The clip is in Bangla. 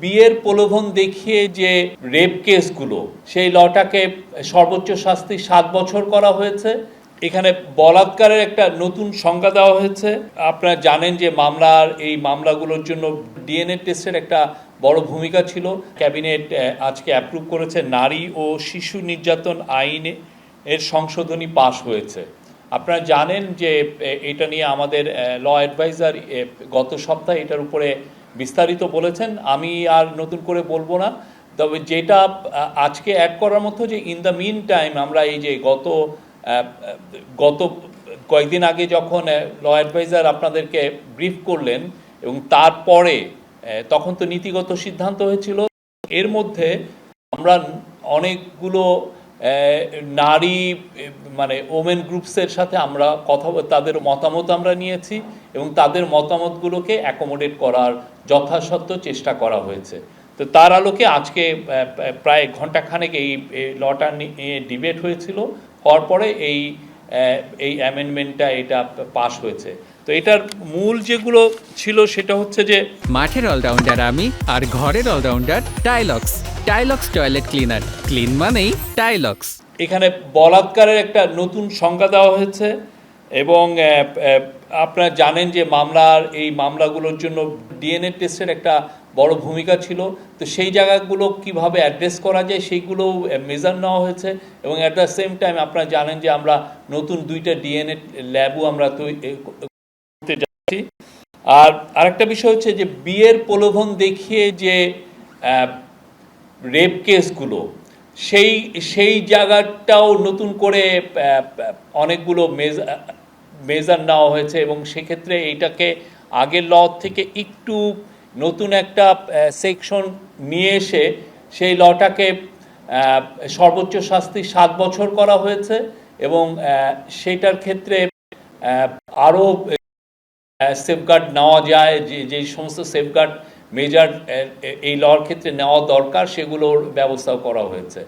বিয়ের প্রলোভন দেখিয়ে যে রেপ কেসগুলো সেই লটাকে সর্বোচ্চ শাস্তি 7 বছর করা হয়েছে। এখানে বলাৎকারের একটা নতুন সংজ্ঞা দেওয়া হয়েছে। আপনারা জানেন যে এই মামলাগুলোর জন্য ডিএনএ টেস্টের একটা বড় ভূমিকা ছিল। ক্যাবিনেট আজকে অ্যাপ্রুভ করেছে, নারী ও শিশু নির্যাতন আইনে এর সংশোধনী পাশ হয়েছে। আপনারা জানেন যে এটা নিয়ে আমাদের ল অ্যাডভাইজার গত সপ্তাহে এটার উপরে বিস্তারিত বলেছেন। আমি আর নতুন করে বলবো না, তবে যেটা আজকে অ্যাড করার মতো যে ইন দ্য মিন টাইম আমরা এই যে গত কয়েকদিন আগে যখন ল অ্যাডভাইজার আপনাদেরকে ব্রিফ করলেন এবং তারপরে তখন তো নীতিগত সিদ্ধান্ত হয়েছিল। এর মধ্যে আমরা অনেকগুলো নারী ওমেন গ্রুপসের সাথে আমরা তাদের মতামত আমরা নিয়েছি এবং তাদের মতামতগুলোকে অ্যাকোমোডেট করার যথাসাধ্য চেষ্টা করা হয়েছে। তো তার আলোকে আজকে প্রায় ঘণ্টাখানেক এই লটা নিয়ে ডিবেট হয়েছিল, হওয়ার পরে এই অ্যামেন্ডমেন্টটা এটা পাস হয়েছে। তো এটার মূল যেগুলো ছিল সেটা হচ্ছে যে মাঠের অলরাউন্ডার আমি আর ঘরের allrounder Tylox. Tylox toilet cleaner, clean মানেই টাইলক্স। এখানে বলাৎকারের একটা নতুন সংজ্ঞা দেওয়া হয়েছে এবং আপনারা জানেন যে এই মামলাগুলোর জন্য ডিএনএ টেস্টের একটা বড় ভূমিকা ছিল। তো সেই জায়গাগুলো কিভাবে অ্যাড্রেস করা যায় সেইগুলোও মেজার নেওয়া হয়েছে এবং অ্যাট দ্য সেম টাইম আপনারা জানেন যে আমরা নতুন 2টা ডিএনএ ল্যাবও আমরা করতে যাচ্ছি। আর আরেকটা বিষয় হচ্ছে যে বিয়ের প্রলোভন দেখিয়ে যে রেপ কেসগুলো সেই জায়গাটাও নতুন করে অনেকগুলো মেজার নেওয়া হয়েছে এবং সেক্ষেত্রে এইটাকে আগের ল থেকে একটু নতুন একটা সেকশন নিয়ে এসে সেই লটাকে সর্বোচ্চ শাস্তি 7 বছর করা হয়েছে এবং সেইটার ক্ষেত্রে আরও সেফগার্ড নেওয়া যায়, যে সমস্ত সেফগার্ড মেজার এই লর ক্ষেত্রে নেওয়া দরকার সেগুলোর ব্যবস্থাও করা হয়েছে।